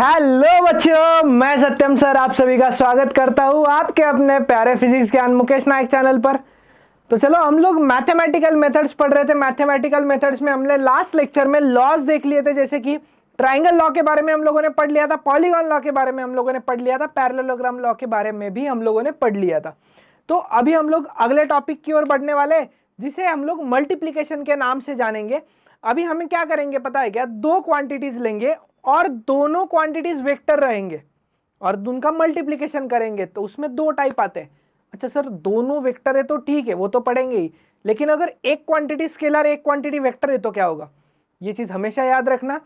Hello बच्चों, मैं सत्यम sir आप सभी का स्वागत करता हूँ आपके अपने प्यारे फिजिक्स ज्ञान मुकेश नायक चैनल पर। तो चलो, हम लोग मैथमेटिकल मेथड्स पढ़ रहे थे। मैथमेटिकल मेथड्स में हमने लास्ट लेक्चर में लॉज देख लिए थे, जैसे कि ट्राइंगल लॉ के बारे में हम लोगों ने पढ़ लिया था, पॉलीगॉन लॉ के बारे में हम लोगों ने पढ़ लिया था, पैरेललोग्राम लॉ के बारे में भी हम लोगों ने पढ़ लिया था। तो अभी हम लोग अगले टॉपिक की ओर बढ़ने वाले, जिसे हम लोग मल्टीप्लीकेशन के नाम से जानेंगे। अभी हमें क्या करेंगे पता है क्या? दो क्वांटिटीज लेंगे और दोनों क्वांटिटीज वेक्टर रहेंगे और उनका मल्टीप्लिकेशन करेंगे। तो उसमें दो टाइप आते हैं। अच्छा सर, दोनों वेक्टर है तो ठीक है, वो तो पढ़ेंगे ही, लेकिन अगर एक क्वांटिटी स्केलर एक क्वांटिटी वेक्टर है तो क्या होगा? ये चीज हमेशा याद रखना।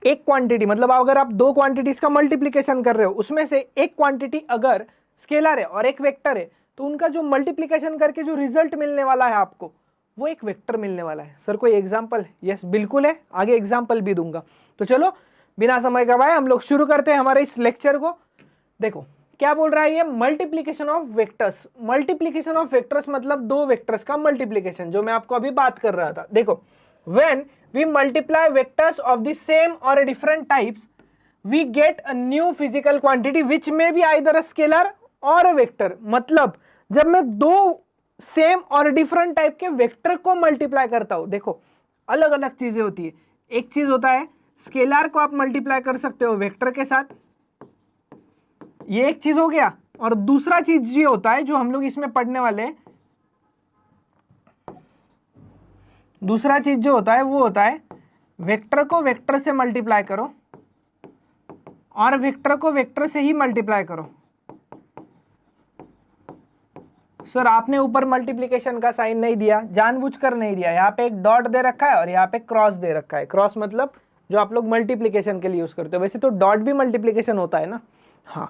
एक क्वांटिटी मतलब अगर आप दो क्वांटिटीज का मल्टीप्लिकेशन कर रहे हो, उसमें से एक क्वांटिटी अगर स्केलर है और एक वेक्टर है, तो उनका जो मल्टीप्लिकेशन करके जो रिजल्ट मिलने वाला है आपको, वो एक वेक्टर मिलने वाला है। सर कोई एग्जांपल? यस बिल्कुल है, आगे एग्जांपल भी दूंगा। तो चलो बिना समय गवाए हम लोग शुरू करते हैं हमारे इस लेक्चर को। देखो क्या बोल रहा है ये, multiplication of vectors. Multiplication of vectors मतलब दो वेक्टर्स का मल्टीप्लिकेशन, जो मैं आपको अभी बात कर रहा था। देखो, when we multiply vectors of the same और different types we get a new physical quantity which may be either a scalar और अ वेक्टर। मतलब जब मैं दो सेम और डिफरेंट टाइप के वेक्टर को मल्टीप्लाई करता हूं, देखो अलग अलग चीजें होती है। एक चीज होता है स्केलर को आप मल्टीप्लाई कर सकते हो वेक्टर के साथ, ये एक चीज हो गया। और दूसरा चीज ये होता है जो हम लोग इसमें पढ़ने वाले हैं, दूसरा चीज जो होता है वो होता है वेक्टर को वेक्टर से मल्टीप्लाई करो और वेक्टर को वेक्टर से ही मल्टीप्लाई करो। सर आपने ऊपर मल्टीप्लिकेशन का साइन नहीं दिया, जानबूझकर नहीं दिया। यहाँ पे एक डॉट दे रखा है और यहाँ पे क्रॉस दे रखा है। क्रॉस मतलब जो आप लोग मल्टीप्लिकेशन के लिए यूज करते हो, वैसे तो डॉट भी मल्टीप्लिकेशन होता है ना। हाँ,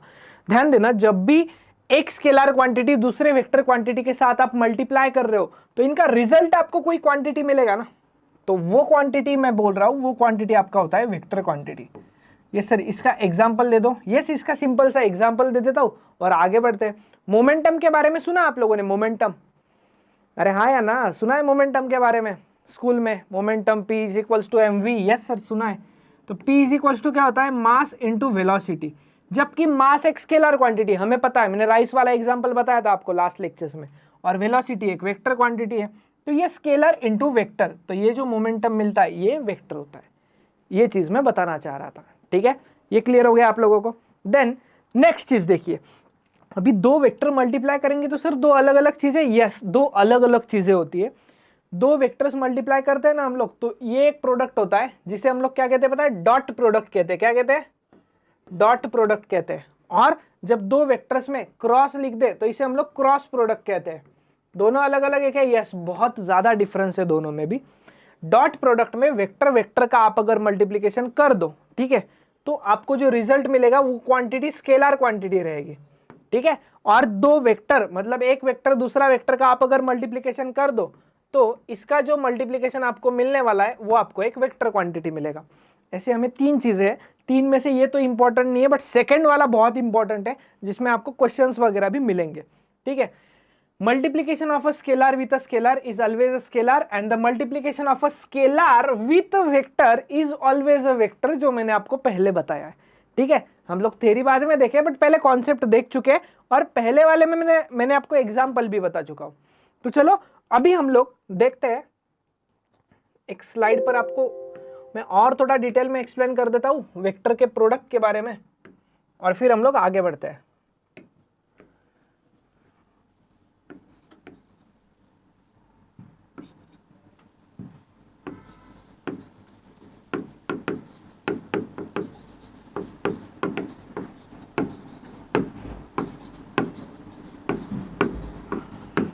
ध्यान देना, जब भी एक स्केलर क्वांटिटी दूसरे वेक्टर क्वांटिटी के साथ आप मल्टीप्लाई कर रहे हो तो इनका रिजल्ट आपको कोई क्वांटिटी मिलेगा ना। तो वो क्वांटिटी मैं बोल रहा हूं, वो क्वांटिटी आपका होता है वेक्टर क्वांटिटी। यस सर, इसका एग्जाम्पल दे दो। यस, इसका सिंपल सा एग्जाम्पल दे देता हूं और आगे बढ़ते हैं। मोमेंटम के बारे में सुना आप लोगों ने? मोमेंटम, अरे हाँ या ना, सुना है मोमेंटम के बारे में स्कूल में? Momentum P is equals to mv। Yes sir सुना है। तो P इज इक्वल्स टू क्या होता है? Mass into velocity. जबकि मास एक स्केलर क्वांटिटी, हमें पता है, मैंने राइस वाला एग्जांपल बताया था आपको लास्ट लेक्चर्स में, और वेलोसिटी एक वेक्टर क्वांटिटी है। तो ये स्केलर इंटू वेक्टर, तो ये जो मोमेंटम मिलता है ये वेक्टर होता है। ये चीज मैं बताना चाह रहा था, ठीक है? ये क्लियर हो गया आप लोगों को? देन नेक्स्ट चीज देखिए, अभी दो वेक्टर मल्टीप्लाई करेंगे तो सर दो अलग अलग चीजें। यस, दो अलग अलग चीजें होती है। दो वेक्टर्स मल्टीप्लाई करते हैं ना हम लोग, तो ये एक प्रोडक्ट होता है जिसे हम लोग क्या कहते हैं पता है? डॉट प्रोडक्ट कहते हैं। क्या कहते हैं? डॉट प्रोडक्ट कहते हैं। और जब दो वेक्टर्स में क्रॉस लिख दे तो इसे हम लोग क्रॉस प्रोडक्ट कहते हैं। दोनों अलग अलग है क्या? यस, बहुत ज्यादा डिफरेंस है दोनों में भी। डॉट प्रोडक्ट में वेक्टर वेक्टर का आप अगर मल्टीप्लीकेशन कर दो, ठीक है, तो आपको जो रिजल्ट मिलेगा वो क्वांटिटी स्केलर क्वांटिटी रहेगी, ठीक है? और दो वेक्टर मतलब एक वेक्टर दूसरा वेक्टर का आप अगर मल्टीप्लिकेशन कर दो तो इसका जो मल्टीप्लिकेशन आपको मिलने वाला है वो आपको एक वेक्टर क्वांटिटी मिलेगा। ऐसे हमें तीन चीजें हैं, तीन में से ये तो इंपॉर्टेंट नहीं है, बट सेकंड वाला बहुत इंपॉर्टेंट है, जिसमें आपको क्वेश्चंस वगैरह भी मिलेंगे, ठीक है? Multiplication of a scalar with a scalar is always a scalar and the multiplication of a scalar with a vector is always a vector, जो मैंने आपको पहले बताया है, ठीक है? हम लोग थ्योरी बाद में देखे, बट पहले कॉन्सेप्ट देख चुके हैं और पहले वाले में मैंने आपको एग्जांपल भी बता चुका हूं। तो चलो अभी हम लोग देखते हैं, एक स्लाइड पर आपको मैं और थोड़ा डिटेल में एक्सप्लेन कर देता हूं वेक्टर के प्रोडक्ट के बारे में, और फिर हम लोग आगे बढ़ते हैं।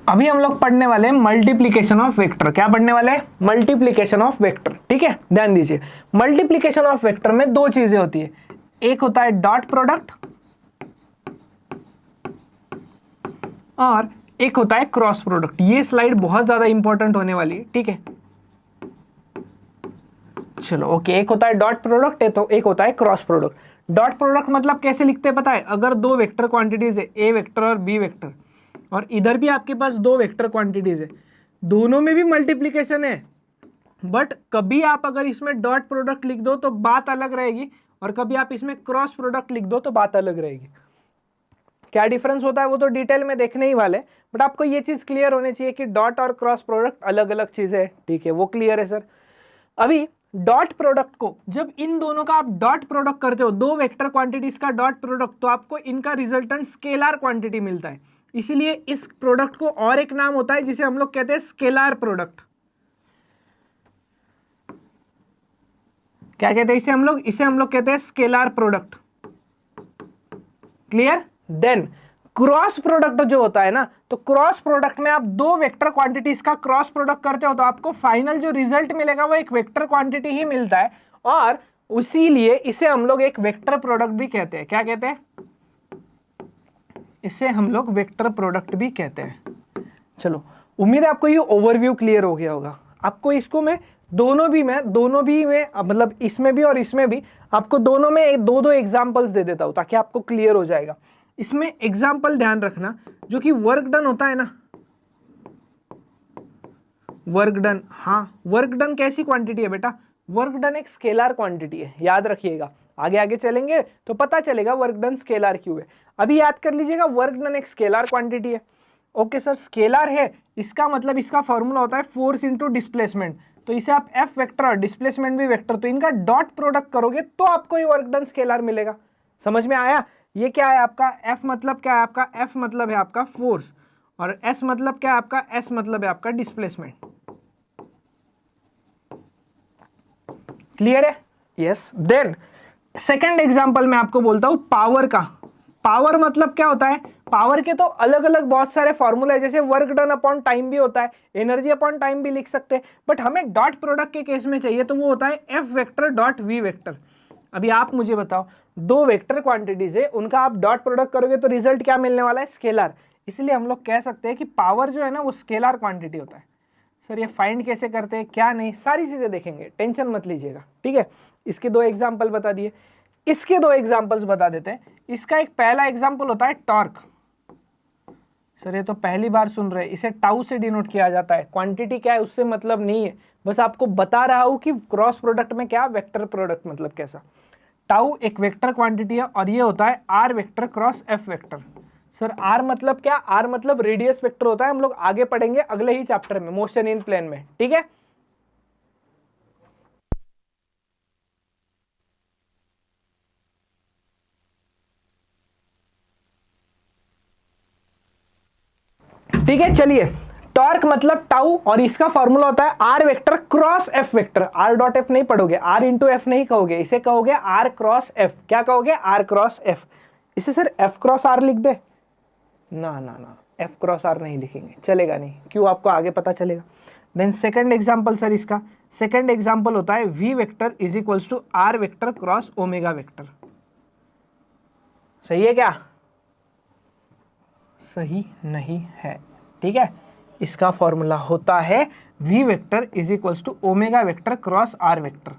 अभी हम लोग पढ़ने वाले हैं मल्टीप्लिकेशन ऑफ वेक्टर। क्या पढ़ने वाले हैं? मल्टीप्लिकेशन ऑफ वेक्टर, ठीक है? ध्यान दीजिए, मल्टीप्लिकेशन ऑफ वेक्टर में दो चीजें होती है, एक होता है डॉट प्रोडक्ट और एक होता है क्रॉस प्रोडक्ट। ये स्लाइड बहुत ज्यादा इंपॉर्टेंट होने वाली है, ठीक है? चलो ओके, एक होता है डॉट प्रोडक्ट है तो एक होता है क्रॉस प्रोडक्ट। डॉट प्रोडक्ट मतलब कैसे लिखते हैं पता है? अगर दो वेक्टर क्वांटिटीज है, ए वेक्टर और बी वेक्टर, और इधर भी आपके पास दो वेक्टर क्वांटिटीज है, दोनों में भी मल्टीप्लिकेशन है, बट कभी आप अगर इसमें डॉट प्रोडक्ट लिख दो तो बात अलग रहेगी और कभी आप इसमें क्रॉस प्रोडक्ट लिख दो तो बात अलग रहेगी। क्या डिफरेंस होता है वो तो डिटेल में देखने ही वाले, बट आपको ये चीज क्लियर होनी चाहिए कि डॉट और क्रॉस प्रोडक्ट अलग अलग चीजें है। ठीक है, वो क्लियर है सर। अभी डॉट प्रोडक्ट को जब इन दोनों का आप डॉट प्रोडक्ट करते हो, दो वेक्टर क्वांटिटीज का डॉट प्रोडक्ट, तो आपको इनका रिजल्टेंट स्केलर क्वांटिटी मिलता है। इसीलिए इस प्रोडक्ट को और एक नाम होता है जिसे हम लोग कहते हैं स्केलर प्रोडक्ट। क्या कहते हैं इसे हम लोग कहते हैं scalar product. Clear. Then cross product जो होता है ना, तो क्रॉस प्रोडक्ट में आप दो वेक्टर क्वांटिटीज का क्रॉस प्रोडक्ट करते हो तो आपको फाइनल जो रिजल्ट मिलेगा वो एक वेक्टर क्वांटिटी ही मिलता है, और उसीलिए इसे हम लोग एक वेक्टर प्रोडक्ट भी कहते हैं। क्या कहते हैं? इसे हम लोग वेक्टर प्रोडक्ट भी कहते हैं। चलो, उम्मीद है आपको ये ओवरव्यू क्लियर हो गया होगा। आपको इसको मैं दोनों भी में मतलब इसमें भी और इसमें भी आपको दोनों में दो दो एग्जांपल्स दे देता हूं ताकि आपको क्लियर हो जाएगा। इसमें एग्जाम्पल ध्यान रखना, जो कि वर्क डन होता है ना, वर्क डन। हाँ, वर्क डन कैसी क्वांटिटी है बेटा? वर्क डन एक स्केलर क्वांटिटी है, याद रखिएगा। आगे आगे चलेंगे तो पता चलेगा वर्क डन स्केलर क्यों है। अभी याद कर लीजिएगा, वर्क डन एक स्केलर क्वांटिटी है। ओके सर, स्केलर है, इसका मतलब इसका फॉर्मूला होता है फोर्स इंटू डिस्प्लेसमेंट। तो इसे आप एफ वेक्टर और डिस्प्लेसमेंट भी वेक्टर, तो इनका डॉट प्रोडक्ट करोगे तो आपको ये वर्क डन स्केलर मिलेगा। समझ में आया? ये क्या है आपका? एफ मतलब क्या है आपका? एफ मतलब है आपका फोर्स, और एस मतलब क्या है आपका? एस मतलब है आपका डिस्प्लेसमेंट। क्लियर है? यस। देन सेकंड एग्जांपल मैं आपको बोलता हूं पावर का। पावर मतलब क्या होता है? पावर के तो अलग अलग बहुत सारे फॉर्मूला है, जैसे वर्क डन अपॉन टाइम भी होता है, एनर्जी अपॉन टाइम भी लिख सकते हैं, बट हमें डॉट प्रोडक्ट के केस में चाहिए तो वो होता है F vector dot V vector. अभी आप मुझे बताओ, दो वेक्टर क्वांटिटीज है, उनका आप डॉट प्रोडक्ट करोगे तो रिजल्ट क्या मिलने वाला है? स्केलर। इसलिए हम लोग कह सकते हैं कि पावर जो है ना वो स्केलर क्वांटिटी होता है। सर ये फाइंड कैसे करते हैं, क्या नहीं, सारी चीजें देखेंगे, टेंशन मत लीजिएगा। ठीक है, इसके दो एग्जाम्पल बता दिए, इसके दो एग्जाम्पल्स बता देते हैं। इसका एक पहला एग्जाम्पल होता है टॉर्क। सर ये तो पहली बार सुन रहे हैं, इसे टाउ से डिनोट किया जाता है। क्वांटिटी क्या है उससे मतलब नहीं है, बस आपको बता रहा हूं कि क्रॉस प्रोडक्ट में क्या, वेक्टर प्रोडक्ट मतलब कैसा। टाउ एक वेक्टर क्वांटिटी है और ये होता है R vector cross F vector. Sir R मतलब क्या? आर मतलब रेडियस वेक्टर होता है, हम लोग आगे पढ़ेंगे अगले ही चैप्टर में, मोशन इन प्लेन में। ठीक है, ठीक है। चलिए, टॉर्क मतलब टाउ, और इसका फॉर्मूला होता है R vector cross F vector. R dot F नहीं पढ़ोगे, आर इंटू एफ नहीं कहोगे, इसे कहोगे आर क्रॉस एफ। क्या कहोगे? R cross F. इसे सर एफ क्रॉस आर लिख दे? ना ना ना, एफ क्रॉस आर नहीं लिखेंगे, चलेगा नहीं। क्यों? आपको आगे पता चलेगा। देन सेकंड एग्जांपल सर, इसका सेकंड एग्जांपल होता है we vector is equals to R vector cross omega vector. सही है क्या? सही नहीं है। ठीक है, इसका फॉर्मूला होता है we vector is equals to omega vector cross r vector.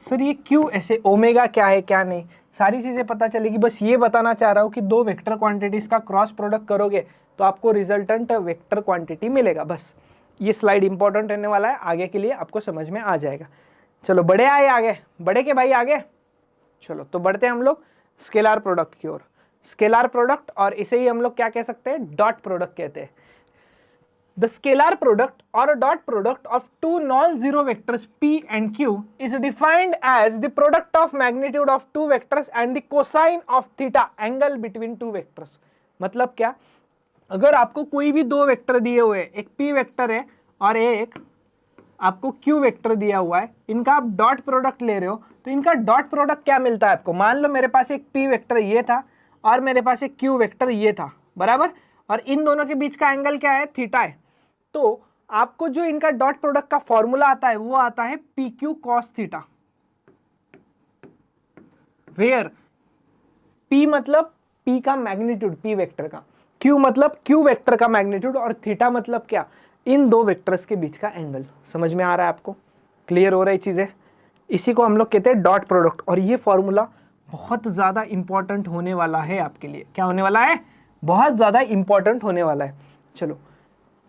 Sir ये क्यों ऐसे? ओमेगा क्या है क्या नहीं, सारी चीजें पता चलेगी। बस ये बताना चाह रहा हूं कि दो वेक्टर क्वांटिटीज का क्रॉस प्रोडक्ट करोगे तो आपको रिजल्टेंट वेक्टर क्वांटिटी मिलेगा। बस ये स्लाइड इंपॉर्टेंट रहने वाला है, आगे के लिए आपको समझ में आ जाएगा। चलो बढ़े आए आगे, बढ़े के भाई आगे। चलो तो बढ़ते हैं हम लोग स्केलर प्रोडक्ट की ओर। स्केलर प्रोडक्ट, और इसे ही हम लोग क्या कह सकते हैं? डॉट प्रोडक्ट कहते हैं। The scalar product or a dot product of two non-zero vectors p and q is defined as the product of magnitude of two vectors and the cosine of theta angle between two vectors। मतलब क्या? अगर आपको कोई भी दो vector दिए हुए, एक p वेक्टर है और एक आपको q वेक्टर दिया हुआ है, इनका आप डॉट प्रोडक्ट ले रहे हो तो इनका डॉट प्रोडक्ट क्या मिलता है आपको? मान लो मेरे पास एक p वेक्टर ये था और मेरे पास एक q वेक्टर ये था, बराबर, और इन दोनों के बीच का एंगल क्या है? थीटा है। तो आपको जो इनका डॉट प्रोडक्ट का फॉर्मूला आता है वो आता है p q cos theta, where p मतलब पी का मैग्नीट्यूड, पी वेक्टर का, क्यू मतलब क्यू वेक्टर का मैग्नीट्यूड, और थीटा मतलब क्या? इन दो वेक्टर्स के बीच का एंगल। समझ में आ रहा है आपको? क्लियर हो रही चीजें? इसी को हम लोग कहते हैं डॉट प्रोडक्ट, और ये फॉर्मूला बहुत ज्यादा इंपॉर्टेंट होने वाला है आपके लिए। क्या होने वाला है? बहुत ज्यादा इंपॉर्टेंट होने वाला है। चलो,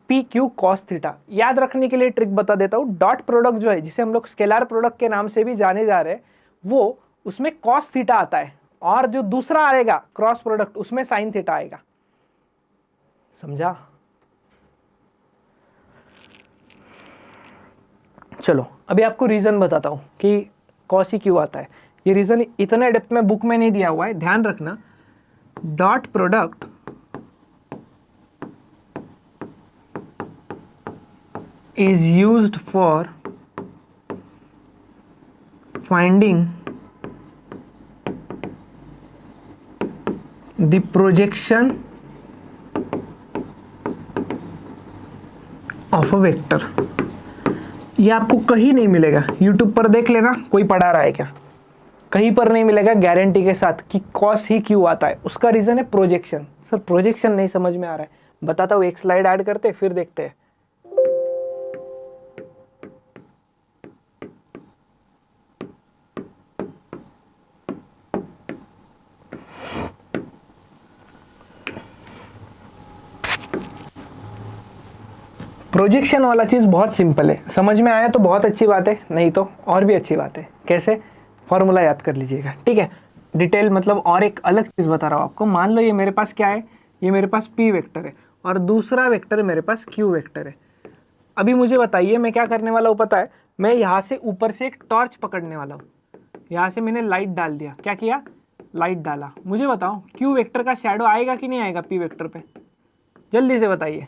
पी क्यू कॉस थीटा याद रखने के लिए ट्रिक बता देता हूं। डॉट प्रोडक्ट जो है, जिसे हम लोग स्केलर प्रोडक्ट के नाम से भी जाने जा रहे हैं, वो उसमें कॉस थीटा आता है, और जो दूसरा आएगा क्रॉस प्रोडक्ट उसमें साइन थीटा आएगा। समझा? चलो अभी आपको रीजन बताता हूं कि कॉस ही क्यों आता है। ये रीजन इतने डेप्थ में बुक में नहीं दिया हुआ है, ध्यान रखना। Dot product is used for finding the projection of a vector। ये आपको कहीं नहीं मिलेगा, YouTube पर देख लेना कोई पढ़ा रहा है क्या, कहीं पर नहीं मिलेगा गारंटी के साथ कि कॉस ही क्यों आता है। उसका रीजन है प्रोजेक्शन। सर प्रोजेक्शन नहीं समझ में आ रहा है, बताता हूँ, एक स्लाइड ऐड करते फिर देखते हैं। प्रोजेक्शन वाला चीज़ बहुत सिंपल है, समझ में आया तो बहुत अच्छी बात है, नहीं तो और भी अच्छी बात है। कैसे? फॉर्मूला याद कर लीजिएगा, ठीक है। डिटेल मतलब और एक अलग चीज़ बता रहा हूँ आपको। मान लो ये मेरे पास क्या है, ये मेरे पास पी वेक्टर है और दूसरा वेक्टर मेरे पास क्यू वेक्टर है। अभी मुझे बताइए मैं क्या करने वाला हूँ पता है? मैं यहाँ से ऊपर से एक टॉर्च पकड़ने वाला हूँ। यहाँ से मैंने लाइट डाल दिया। क्या किया? लाइट डाला। मुझे बताओ क्यू वेक्टर का शैडो आएगा कि नहीं आएगा पी वेक्टर पे? जल्दी से बताइए,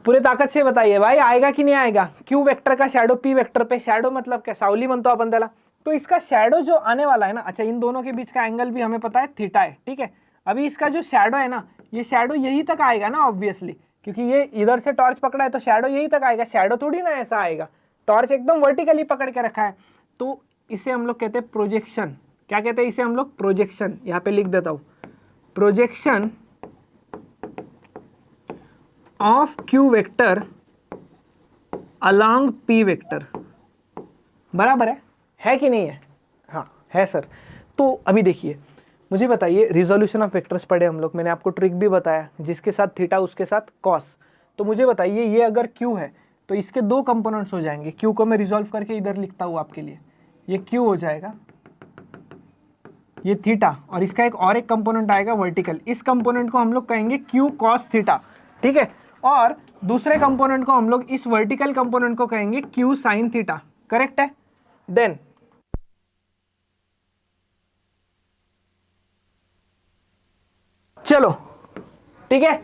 पूरे ताकत से बताइए भाई, आएगा कि नहीं आएगा? क्यू वेक्टर का शैडो पी वेक्टर पे। शैडो मतलब क्या? सावली बनतो अपन त्याला। तो इसका शैडो जो आने वाला है ना, अच्छा इन दोनों के बीच का एंगल भी हमें पता है थीटा है, ठीक है। अभी इसका जो शैडो है ना, ये शैडो यही तक आएगा ना ऑब्वियसली, क्योंकि ये इधर से टॉर्च पकड़ा है तो शैडो यही तक आएगा। शैडो थोड़ी ना ऐसा आएगा, टॉर्च एकदम वर्टिकली पकड़ के रखा है। तो इसे हम लोग कहते हैं प्रोजेक्शन। क्या कहते हैं इसे हम लोग? प्रोजेक्शन। यहाँ पे लिख देता हूँ, projection of Q vector along P vector. बराबर है कि नहीं है? हाँ है सर। तो अभी देखिए, मुझे बताइए, रिजोल्यूशन ऑफ वेक्टर्स पढ़े हम लोग, मैंने आपको ट्रिक भी बताया, जिसके साथ थीटा उसके साथ कॉस। तो मुझे बताइए ये अगर क्यू है तो इसके दो कंपोनेंट्स हो जाएंगे। क्यू को मैं रिजोल्व करके इधर लिखता हूँ आपके लिए, ये क्यू हो जाएगा, ये थीटा, और इसका एक और एक कंपोनेंट आएगा वर्टिकल। इस कंपोनेंट को हम लोग कहेंगे क्यू कॉस थीटा, ठीक है। और दूसरे कंपोनेंट को हम लोग, इस वर्टिकल कंपोनेंट को कहेंगे क्यू साइन थीटा। करेक्ट है? देन चलो ठीक है,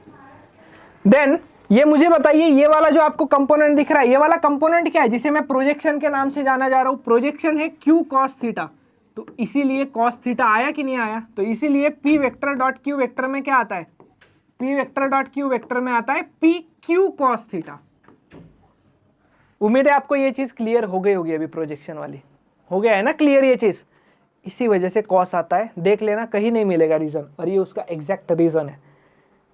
देन ये मुझे बताइए, ये वाला जो आपको कंपोनेंट दिख रहा है, ये वाला कंपोनेंट क्या है जिसे मैं प्रोजेक्शन के नाम से जाना जा रहा हूं? प्रोजेक्शन है क्यू कॉस थीटा। तो इसीलिए कॉस थीटा आया कि नहीं आया? तो इसीलिए P vector dot Q vector में क्या आता है? P vector dot Q vector में आता है पी क्यू कॉस थीटा। उम्मीद है आपको ये चीज क्लियर हो गई होगी। अभी प्रोजेक्शन वाली हो गया है ना क्लियर ये चीज? इसी वजह से कॉस आता है, देख लेना, कहीं नहीं मिलेगा रीजन, और ये उसका एग्जैक्ट रीजन है,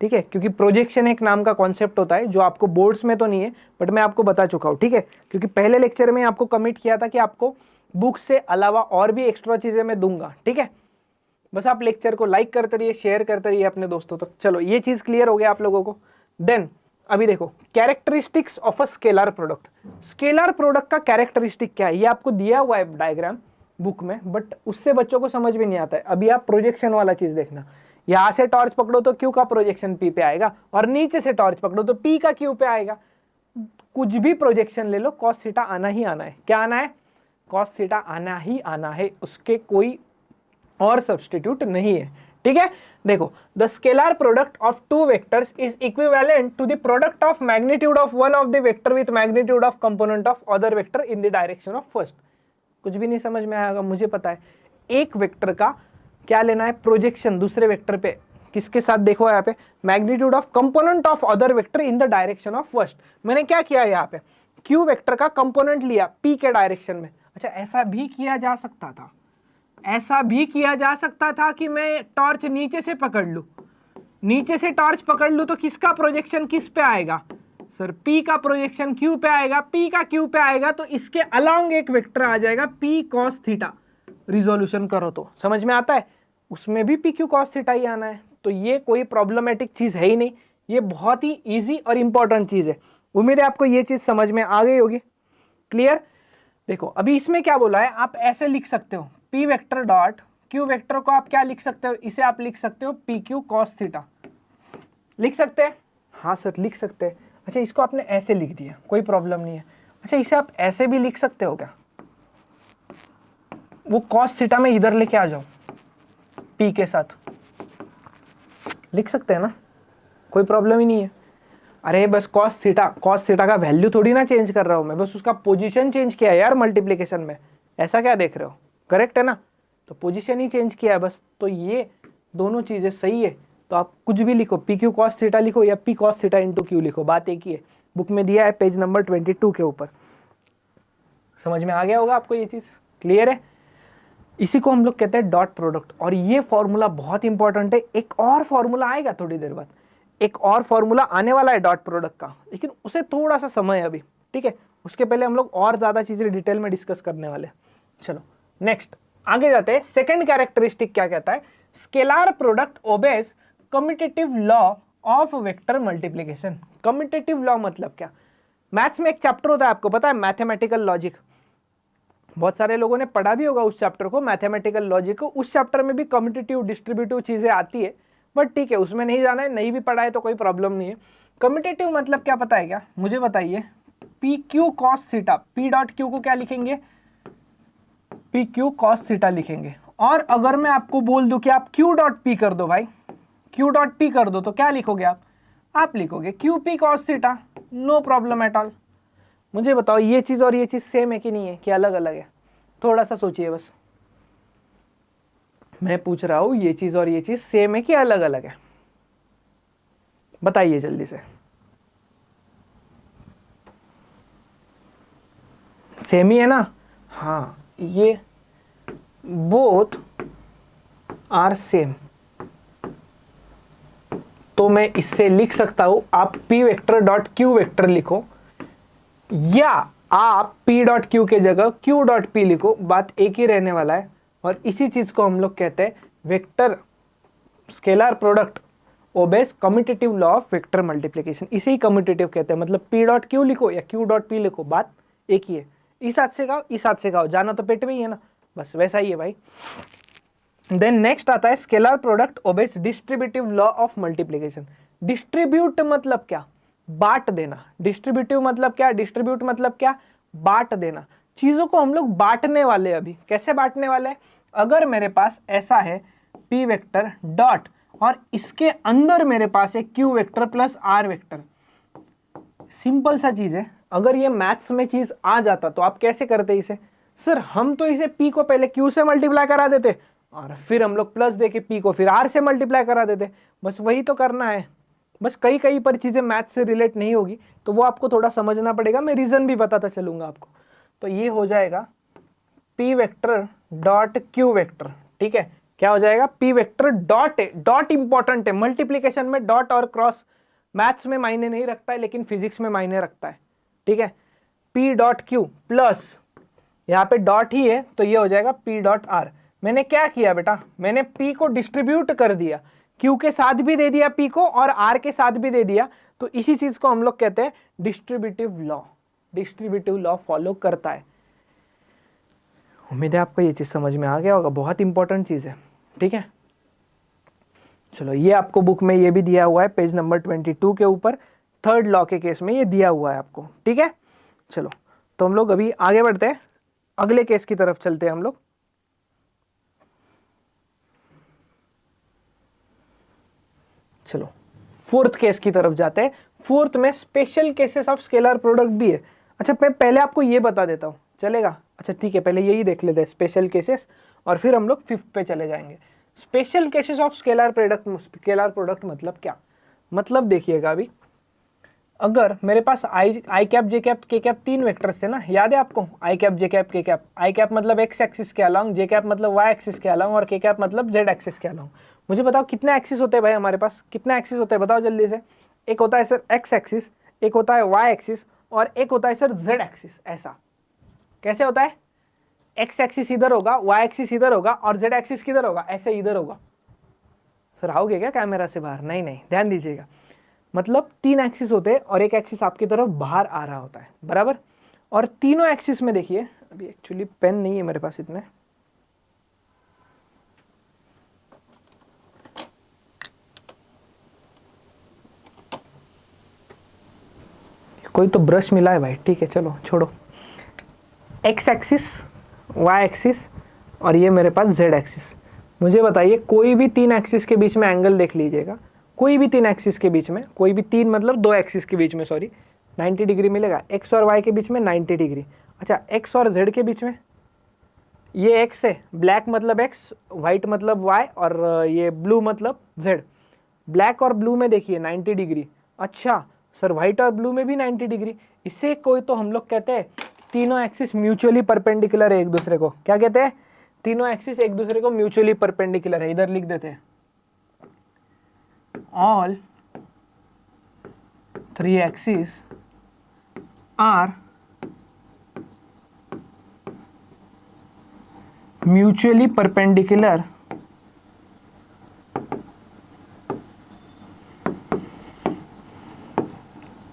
ठीक है। क्योंकि प्रोजेक्शन एक नाम का कॉन्सेप्ट होता है जो आपको बोर्ड्स में तो नहीं है, बट मैं आपको बता चुका हूँ, ठीक है। क्योंकि पहले लेक्चर में आपको कमिट किया था कि आपको बुक से अलावा और भी एक्स्ट्रा चीजें मैं दूंगा, ठीक है। बस आप लेक्चर को लाइक करते रहिए, शेयर करते रहिए अपने दोस्तों तक। चलो ये चीज क्लियर हो गया आप लोगों को। देन अभी देखो, characteristics of a scalar product. Scalar product का कैरेक्टरिस्टिक क्या है? ये आपको दिया हुआ है डायग्राम बुक में, बट उससे बच्चों को समझ में नहीं आता है। अभी आप प्रोजेक्शन वाला चीज देखना, यहां से टॉर्च पकड़ो तो क्यू का प्रोजेक्शन पी पे आएगा, और नीचे से टॉर्च पकड़ो तो पी का क्यू पे आएगा। कुछ भी प्रोजेक्शन ले लो, कॉस थीटा आना ही आना है। क्या आना है? कॉस थीटा आना ही आना है, उसके कोई और सब्स्टिट्यूट नहीं है, ठीक है। देखो, the scalar product of two vectors is equivalent to the product of magnitude of one of the vector with magnitude of component of other vector in the direction of first. कुछ भी नहीं समझ में आएगा, मुझे पता है। एक वेक्टर का क्या लेना है? प्रोजेक्शन दूसरे वेक्टर पे, किसके साथ? देखो यहाँ पे, magnitude of component of other vector in the direction of first. मैंने क्या किया यहाँ पे? क्यू वेक्टर का कंपोनेंट लिया पी के डायरेक्शन में। अच्छा, ऐसा भी किया जा सकता था, ऐसा भी किया जा सकता था कि मैं टॉर्च नीचे से पकड़ लूं, नीचे से टॉर्च पकड़ लूं तो किसका प्रोजेक्शन किस पे आएगा? सर पी का प्रोजेक्शन क्यू पे आएगा, पी का क्यू पे आएगा, तो इसके अलोंग एक वेक्टर आ जाएगा पी कॉस थीटा। रिजोल्यूशन करो तो समझ में आता है, उसमें भी पी क्यू कॉस थीटा ही आना है। तो ये कोई प्रॉब्लमेटिक चीज है ही नहीं, ये बहुत ही इजी और इंपॉर्टेंट चीज है। उम्मीद है आपको ये चीज समझ में आ गई होगी। क्लियर? देखो अभी इसमें क्या बोला है, आप ऐसे लिख सकते हो, P vector dot Q vector को आप क्या लिख सकते हो, इसे आप लिख सकते हो पी क्यू कॉस थीटा, लिख सकते हैं? हाँ सर लिख सकते हैं। अच्छा इसको आपने ऐसे लिख दिया, कोई प्रॉब्लम नहीं है। अच्छा इसे आप ऐसे भी लिख सकते हो क्या, वो कॉस थीटा में इधर लेके आ जाओ पी के साथ, लिख सकते हैं ना, कोई प्रॉब्लम ही नहीं है। अरे बस कॉस थीटा का वैल्यू थोड़ी ना चेंज कर रहा हूं मैं, बस उसका पोजीशन चेंज किया है यार मल्टीप्लिकेशन में, ऐसा क्या देख रहे हो, करेक्ट है ना, तो पोजीशन ही चेंज किया है बस। तो ये दोनों चीजें सही है, तो आप कुछ भी लिखो, पी क्यू कॉस थीटा लिखो या P cos theta into Q लिखो, बात एक ही है। बुक में दिया है पेज नंबर 22 के ऊपर। समझ में आ गया होगा आपको, ये चीज क्लियर है। इसी को हम लोग कहते हैं डॉट प्रोडक्ट। और ये फॉर्मूला बहुत इंपॉर्टेंट है, एक और फॉर्मूला आएगा थोड़ी देर बाद, एक और फॉर्मूला आने वाला है डॉट प्रोडक्ट का, लेकिन उसे थोड़ा सा समय है अभी, ठीक है। उसके पहले हम लोग और ज्यादा चीजें डिटेल में डिस्कस करने वाले हैं। चलो नेक्स्ट आगे जाते हैं। सेकंड कैरेक्टरिस्टिक क्या कहता है, scalar product obeys commutative law of vector multiplication. Commutative law मतलब क्या, मैथ्स में एक चैप्टर होता है आपको पता है, मैथमेटिकल लॉजिक, बहुत सारे लोगों ने पढ़ा भी होगा उस चैप्टर को, मैथमेटिकल लॉजिक को। उस चैप्टर में भी कम्यूटेटिव डिस्ट्रीब्यूटिव चीजें आती है, बट ठीक है उसमें नहीं जाना है, नहीं भी पढ़ा है तो कोई प्रॉब्लम नहीं है। कम्यूटेटिव मतलब क्या पता है क्या, मुझे बताइए। P q cos theta, P dot Q को क्या लिखेंगे, पी क्यू कॉस थीटा लिखेंगे। और अगर मैं आपको बोल दूं कि आप क्यू डॉट पी कर दो भाई, क्यू डॉट पी कर दो, तो क्या लिखोगे आप लिखोगे q p cos theta, no problem at all. मुझे बताओ ये चीज और ये चीज सेम है कि नहीं है, कि अलग अलग है, थोड़ा सा सोचिए बस। मैं पूछ रहा हूं ये चीज और ये चीज सेम है कि अलग अलग है, बताइए जल्दी से। सेम ही है ना, हाँ ये बोथ आर सेम। तो मैं इससे लिख सकता हूं, आप P vector dot Q vector लिखो, या आप पी डॉट क्यू के जगह क्यू डॉट पी लिखो, बात एक ही रहने वाला है। और इसी चीज को हम लोग कहते हैं vector scalar product obeys commutative law of vector multiplication, इसे ही कम्यूटेटिव कहते हैं। मतलब पी डॉट क्यू लिखो या क्यू डॉट पी लिखो, बात एक ही है। इस हाथ से गाओ इस हाथ से गाओ, जाना तो पेट में ही है ना, बस वैसा ही है भाई। देन नेक्स्ट आता है scalar product obeys distributive law of multiplication. Distribute मतलब क्या, बांट देना। डिस्ट्रीब्यूटिव मतलब क्या, डिस्ट्रीब्यूट मतलब क्या, बांट देना। चीजों को हम लोग बांटने वाले, अभी कैसे बांटने वाले हैं, अगर मेरे पास ऐसा है पी वेक्टर डॉट और इसके अंदर मेरे पास है q vector plus r vector, simple सा चीज है। अगर ये मैथ्स में चीज आ जाता तो आप कैसे करते इसे, सर हम तो इसे p को पहले q से मल्टीप्लाई करा देते और फिर हम लोग प्लस देके p को फिर r से मल्टीप्लाई करा देते, बस वही तो करना है। बस कई कई पर चीजें मैथ्स से रिलेट नहीं होगी तो वो आपको थोड़ा समझना पड़ेगा, मैं रीजन भी बताता चलूंगा आपको। तो ये हो जाएगा p vector dot q vector, ठीक है। क्या हो जाएगा, p वेक्टर डॉट है, डॉट इंपॉर्टेंट है मल्टीप्लिकेशन में, डॉट और क्रॉस मैथ्स में मायने नहीं रखता है लेकिन फिजिक्स में मायने रखता है, ठीक है। p डॉट क्यू प्लस यहाँ पे डॉट ही है तो ये हो जाएगा p डॉट आर। मैंने क्या किया बेटा, मैंने p को डिस्ट्रीब्यूट कर दिया, q के साथ भी दे दिया p को और r के साथ भी दे दिया, तो इसी चीज को हम लोग कहते हैं distributive law. Distributive law follow करता है। उम्मीद है आपको ये चीज समझ में आ गया होगा, बहुत इंपॉर्टेंट चीज है, ठीक है। चलो ये आपको बुक में ये भी दिया हुआ है पेज नंबर 22 के ऊपर, थर्ड लॉ के केस में ये दिया हुआ है आपको, ठीक है। चलो तो हम लोग अभी आगे बढ़ते हैं, अगले केस की तरफ चलते हैं हम लोग। चलो फोर्थ केस की तरफ जाते हैं। फोर्थ में special cases of scalar product भी है। अच्छा मैं पहले आपको ये बता देता हूं, चलेगा, अच्छा ठीक है, पहले यही देख लेते हैं स्पेशल केसेस और फिर हम लोग फिफ्थ पे चले जाएंगे। Special cases of scalar product मतलब क्या, मतलब देखिएगा अभी, अगर मेरे पास आई कैप जे कैप के कैप तीन वेक्टर्स थे ना, याद है आपको, आई कैप जे कैप के कैप। आई कैप मतलब एक्स एक्सिस के अलॉन्ग, जे कैप मतलब वाई एक्सिस के अलॉन्ग और के कैप मतलब जेड एक्सिस के अलॉन्ग। मुझे बताओ कितने एक्सिस होते हैं भाई हमारे पास, कितने एक्सिस होते हैं बताओ जल्दी से। एक होता है सर एक्स एक्सिस, एक होता है वाई एक्सिस और एक होता है सर जेड एक्सिस। ऐसा कैसे होता है, एक्स एक्सिस इधर होगा, वाई एक्सिस इधर होगा और जेड एक्सिस किधर होगा, ऐसे इधर होगा। सर आओगे क्या कैमरा से बाहर, नहीं नहीं ध्यान दीजिएगा। मतलब तीन एक्सिस होते हैं और एक एक्सिस आपकी तरफ बाहर आ रहा होता है, बराबर। और तीनों एक्सिस में देखिए, अभी एक्चुअली पेन नहीं है मेरे पास इतने, कोई तो ब्रश मिला है भाई, ठीक है चलो छोड़ो। एक्स एक्सिस, वाई एक्सिस और ये मेरे पास जेड एक्सिस। मुझे बताइए कोई भी 3 एक्सिस के बीच में एंगल देख लीजिएगा, कोई भी 3 एक्सिस के बीच में, कोई भी 3 मतलब 2 एक्सिस के बीच में, सॉरी, 90 डिग्री मिलेगा। एक्स और वाई के बीच में 90 डिग्री। अच्छा एक्स और जेड के बीच में, ये एक्स है, ब्लैक मतलब एक्स, वाइट मतलब वाई और ये ब्लू मतलब जेड। ब्लैक और ब्लू में देखिए 90 डिग्री। अच्छा सर व्हाइट और ब्लू में भी 90 डिग्री। इससे कोई तो हम लोग कहते हैं तीनों एक्सिस म्यूचुअली परपेंडिकुलर है एक दूसरे को। क्या कहते हैं? तीनों एक्सिस एक दूसरे को म्यूचुअली परपेंडिकुलर है। इधर लिख देते हैं all 3 axis are mutually perpendicular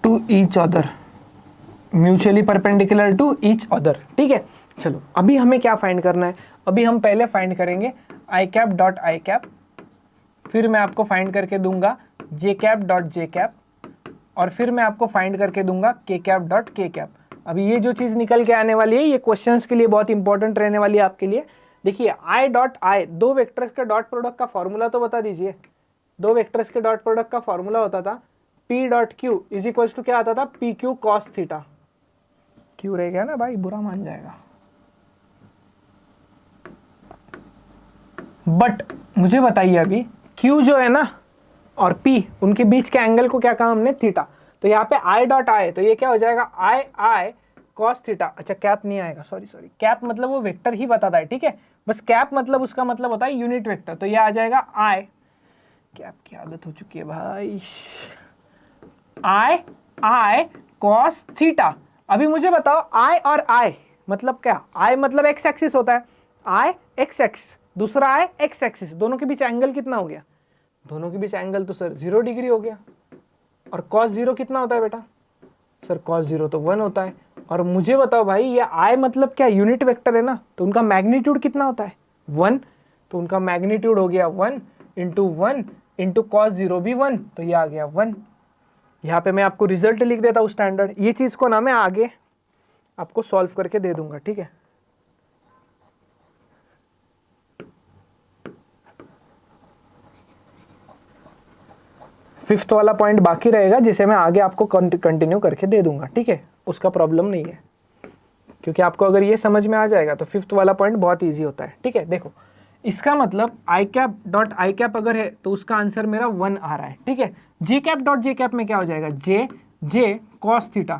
to each other, mutually perpendicular to each other. ठीक है चलो अभी हमें क्या फाइंड करना है? अभी हम पहले फाइंड करेंगे आई कैप डॉट आई कैप, फिर मैं आपको फाइंड करके दूंगा जे कैप डॉट जे कैप, और फिर मैं आपको फाइंड करके दूंगा के कैप डॉट के कैप। अभी ये जो चीज़ निकल के आने वाली है ये क्वेश्चंस के लिए बहुत इंपॉर्टेंट रहने वाली है आपके लिए। देखिए आई डॉट आई, दो वेक्टर्स के डॉट प्रोडक्ट का फॉर्मूला तो बता दीजिए। दो वेक्टर्स के डॉट प्रोडक्ट का फॉर्मूला होता था p dot q is equals to क्या आता था? P q cos theta. Q रह गया ना भाई, बुरा मान जाएगा। बट मुझे बताइए अभी Q जो है ना और P, उनके बीच के एंगल को क्या कहा हमने? थीटा। तो यहाँ पे I डॉट I, तो ये क्या हो जाएगा? I cos theta. अच्छा कैप नहीं आएगा, सॉरी कैप मतलब वो वेक्टर ही बताता है, ठीक है। बस कैप मतलब उसका मतलब होता है यूनिट वेक्टर। तो ये आ जाएगा I, कैप की आदत हो चुकी है भाई, I cos थीटा। अभी मुझे बताओ I और I मतलब क्या? I मतलब एक्स एक्सिस होता है, I एक्स एक्सिस, दूसरा I एक्स एक्सिस, दोनों के बीच एंगल कितना हो गया? दोनों के बीच एंगल तो सर 0 डिग्री हो गया। और cos 0 कितना होता है बेटा? सर cos 0 तो 1 होता है। और मुझे बताओ भाई ये I मतलब क्या? यूनिट वेक्टर है ना, तो उनका मैग्नीट्यूड कितना होता है? 1। तो उनका मैग्नीट्यूड हो गया 1 इंटू 1 इंटू cos 0 भी 1, तो ये आ गया 1। यहाँ पे मैं आपको रिजल्ट लिख देता हूँ स्टैंडर्ड। ये चीज़ को ना मैं आगे आपको सॉल्व करके दे दूंगा, ठीक है। फिफ्थ वाला पॉइंट बाकी रहेगा जिसे मैं आगे आपको कंटिन्यू करके दे दूंगा, ठीक है, उसका प्रॉब्लम नहीं है, क्योंकि आपको अगर ये समझ में आ जाएगा तो फिफ्थ वाला पॉइंट बहुत इजी होता है, ठीक है। देखो इसका मतलब आई कैप डॉट आई कैप अगर है तो उसका आंसर मेरा 1 आ रहा है, ठीक है। जे कैप डॉट जे कैप में क्या हो जाएगा? जे कॉस थीटा।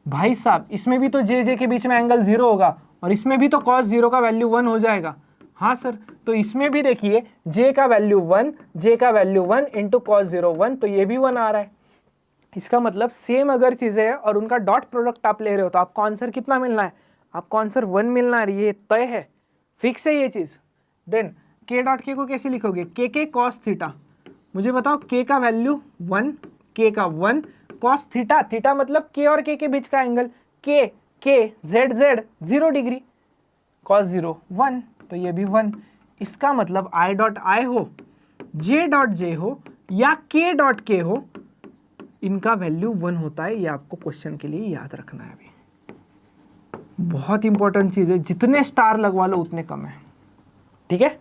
भाई साहब इसमें भी तो जे के बीच में एंगल 0 होगा और इसमें भी तो कॉस 0 का वैल्यू 1 हो जाएगा। हाँ सर, तो इसमें भी देखिए जे का वैल्यू 1, जे का वैल्यू 1 इंटू कॉस 0 1, तो ये भी 1 आ रहा है। इसका मतलब सेम अगर चीज़ें है और उनका डॉट प्रोडक्ट आप ले रहे हो तो आपको आंसर कितना मिलना है? आपको आंसर 1 मिलना है, ये तय है, फिक्स है ये चीज़। देन के डॉट के को कैसे लिखोगे? के कॉस थीटा। मुझे बताओ के का वैल्यू 1, के का 1, कॉस थीटा, थीटा मतलब के और के बीच का एंगल, के जेड 0 डिग्री, कॉस 0 1, तो ये भी 1। इसका मतलब आई डॉट आई हो, जे डॉट जे हो या के डॉट के हो, इनका वैल्यू 1 होता है। ये आपको क्वेश्चन के लिए याद रखना है। अभी बहुत इंपॉर्टेंट चीज है, जितने स्टार लगवा लो उतने कम है, ठीक है।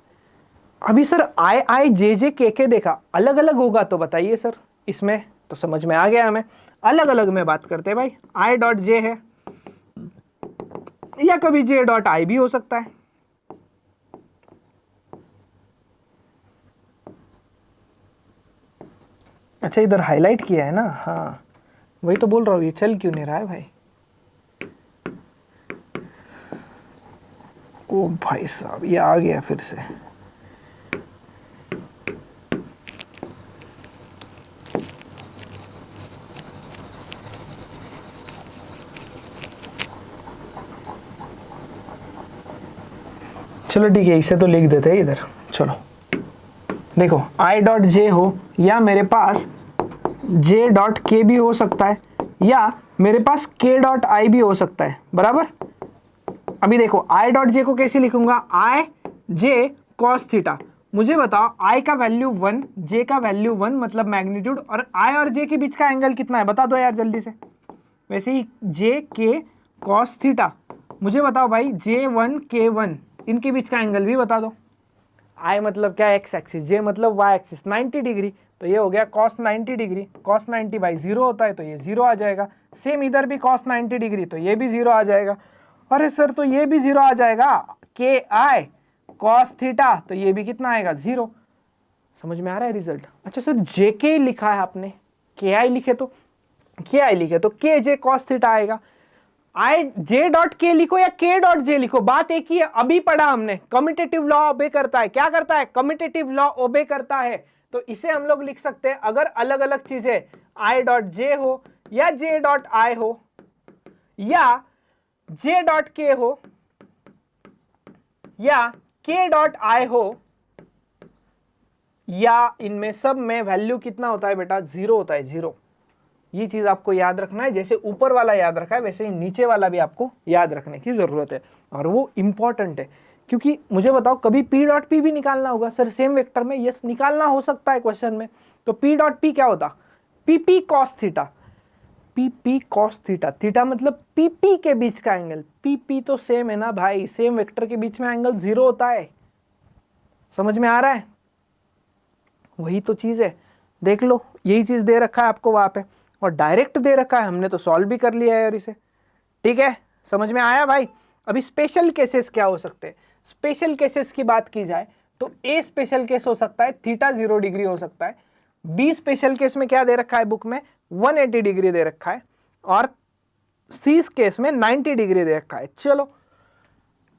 अभी सर आई जे के देखा, अलग अलग होगा तो बताइए सर, इसमें तो समझ में आ गया हमें। अलग अलग में बात करते हैं भाई, आई डॉट जे है या कभी जे डॉट आई भी हो सकता है। अच्छा इधर हाईलाइट किया है ना, हाँ वही तो बोल रहा हूँ, ये चल क्यों नहीं रहा है भाई? ओ भाई साहब ये आ गया फिर से। चलो ठीक है, इसे तो लिख देते हैं इधर। चलो देखो आई डॉट जे हो या मेरे पास जे डॉट के भी हो सकता है या मेरे पास के डॉट आई भी हो सकता है, बराबर। अभी देखो आई डॉट जे को कैसे लिखूंगा? आई जे कॉस थीटा। मुझे बताओ आई का वैल्यू 1, जे का वैल्यू 1 मतलब मैग्नीट्यूड, और आई और जे के बीच का एंगल कितना है बता दो यार जल्दी से। वैसे ही जे के कॉस थीटा। मुझे बताओ भाई J1 K1 इनके बीच का एंगल भी बता दो। I मतलब क्या, एक्स एक्सिस, J मतलब वाई एक्सिस 90 डिग्री, तो ये हो गया cos 90 डिग्री। cos 90 बाई 0 होता है तो ये 0 आ जाएगा। सेम इधर भी cos 90 डिग्री, तो ये भी 0 आ जाएगा। अरे सर तो ये भी 0 आ जाएगा, KI cos थीटा, तो ये भी कितना आएगा 0। समझ में आ रहा है रिजल्ट? अच्छा सर JK लिखा है आपने, KI लिखे तो KJ cos थीटा आएगा। J डॉट के लिखो या K डॉट J लिखो, बात एक ही है। अभी पढ़ा हमने, कम्यूटेटिव लॉ ओबे करता है। क्या करता है? कम्यूटेटिव लॉ ओबे करता है। तो इसे हम लोग लिख सकते हैं, अगर अलग अलग चीजें I डॉट J हो या J डॉट I हो या J डॉट K हो या K डॉट I हो, या इनमें सब में वैल्यू कितना होता है बेटा? 0 होता है, 0। ये चीज आपको याद रखना है। जैसे ऊपर वाला याद रखा है वैसे ही नीचे वाला भी आपको याद रखने की जरूरत है, और वो इंपॉर्टेंट है। क्योंकि मुझे बताओ कभी P डॉट P भी निकालना होगा सर सेम वेक्टर में, यस निकालना हो सकता है क्वेश्चन में। तो P डॉट P क्या होता? PP cos theta. PP cos theta, theta मतलब PP के बीच का एंगल। PP तो सेम है ना भाई, सेम वेक्टर के बीच में एंगल 0 होता है। समझ में आ रहा है? वही तो चीज है, देख लो यही चीज दे रखा है आपको वहां पे, और डायरेक्ट दे रखा है, हमने तो सॉल्व भी कर लिया है यार इसे। ठीक है, समझ में आया भाई? अभी स्पेशल केसेस क्या हो सकते हैं? स्पेशल केसेस की बात की जाए तो ए स्पेशल केस हो सकता है थीटा 0 डिग्री हो सकता है। बी स्पेशल केस में क्या दे रखा है बुक में? 180 डिग्री दे रखा है, और सी केस में 90 डिग्री दे रखा है। चलो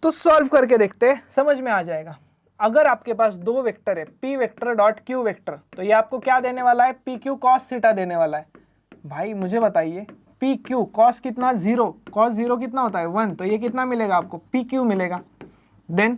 तो सॉल्व करके देखते हैं, समझ में आ जाएगा। अगर आपके पास दो वेक्टर है, P vector dot Q vector, तो ये आपको क्या देने वाला है? PQ cos थीटा देने वाला है। भाई मुझे बताइए PQ cos कितना? 0, cos 0 कितना होता है? 1, तो ये कितना मिलेगा आपको? PQ मिलेगा। देन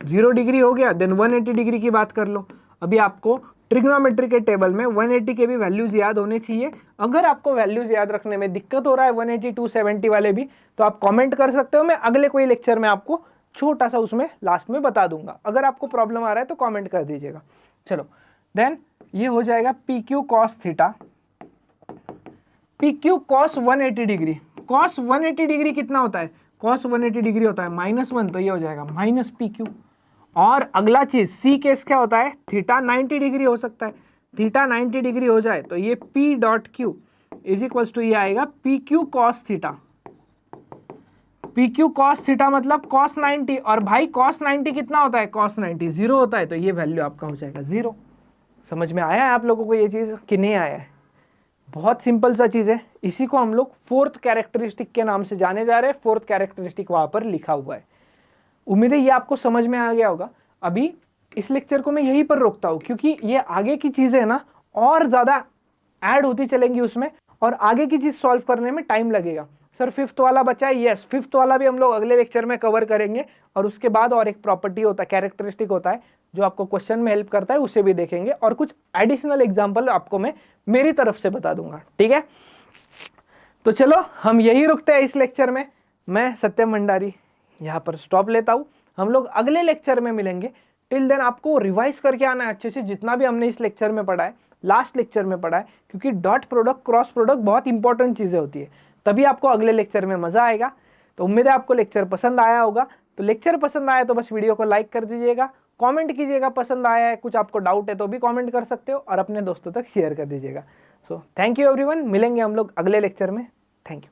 0 डिग्री हो गया, देन 180 डिग्री की बात कर लो। अभी आपको ट्रिग्नोमेट्री के टेबल में 180 के भी वैल्यूज याद होने चाहिए। अगर आपको वैल्यूज याद रखने में दिक्कत हो रहा है 180 270 वाले भी, तो आप कमेंट कर सकते हो, मैं अगले कोई लेक्चर में आपको छोटा सा उसमें लास्ट में बता दूंगा। अगर आपको प्रॉब्लम आ रहा है तो कमेंट कर दीजिएगा। चलो देन ये हो जाएगा PQ cos theta, PQ cos 180 degree. cos 180 degree कितना होता है? cos 180 डिग्री होता है -1, तो ये हो जाएगा माइनस PQ। और अगला चीज C केस क्या होता है? थीटा 90 डिग्री हो सकता है। थीटा 90 डिग्री हो जाए तो ये P dot Q is equal to ये आएगा PQ cos theta. PQ cos theta मतलब cos 90, और भाई cos 90 कितना होता है? cos 90 0 होता है, तो ये वैल्यू आपका हो जाएगा 0। समझ में आया है आप लोगों को ये चीज कि नहीं आया है? बहुत सिंपल सा चीज है, इसी को हम लोग फोर्थ कैरेक्टरिस्टिक के नाम से जाने जा रहे हैं। फोर्थ कैरेक्टरिस्टिक वहां पर लिखा हुआ है। उम्मीद है ये आपको समझ में आ गया होगा। अभी इस लेक्चर को मैं यहीं पर रोकता हूं, क्योंकि ये आगे की चीजें ना और ज्यादा ऐड होती चलेंगी उसमें, और आगे की चीज सॉल्व करने में टाइम लगेगा। सर फिफ्थ वाला बचा है, यस फिफ्थ वाला भी हम लोग अगले लेक्चर में कवर करेंगे, और उसके बाद और एक प्रॉपर्टी होता है, कैरेक्टरिस्टिक होता है जो आपको क्वेश्चन में हेल्प करता है, उसे भी देखेंगे, और कुछ एडिशनल एग्जाम्पल आपको मैं मेरी तरफ से बता दूंगा। ठीक है, तो चलो हम यही रुकते हैं इस लेक्चर में। मैं सत्यम भंडारी यहाँ पर स्टॉप लेता हूँ। हम लोग अगले लेक्चर में मिलेंगे। टिल देन आपको रिवाइज करके आना है अच्छे से, जितना भी हमने इस लेक्चर में पढ़ा है, लास्ट लेक्चर में पढ़ा है, क्योंकि डॉट प्रोडक्ट क्रॉस प्रोडक्ट बहुत इंपॉर्टेंट चीजें होती है, तभी आपको अगले लेक्चर में मजा आएगा। तो उम्मीद है आपको लेक्चर पसंद आया होगा। तो लेक्चर पसंद आया तो बस वीडियो को लाइक कर दीजिएगा, कमेंट कीजिएगा पसंद आया है, कुछ आपको डाउट है तो भी कमेंट कर सकते हो, और अपने दोस्तों तक शेयर कर दीजिएगा। सो थैंक यू एवरीवन, मिलेंगे हम लोग अगले लेक्चर में। Thank you.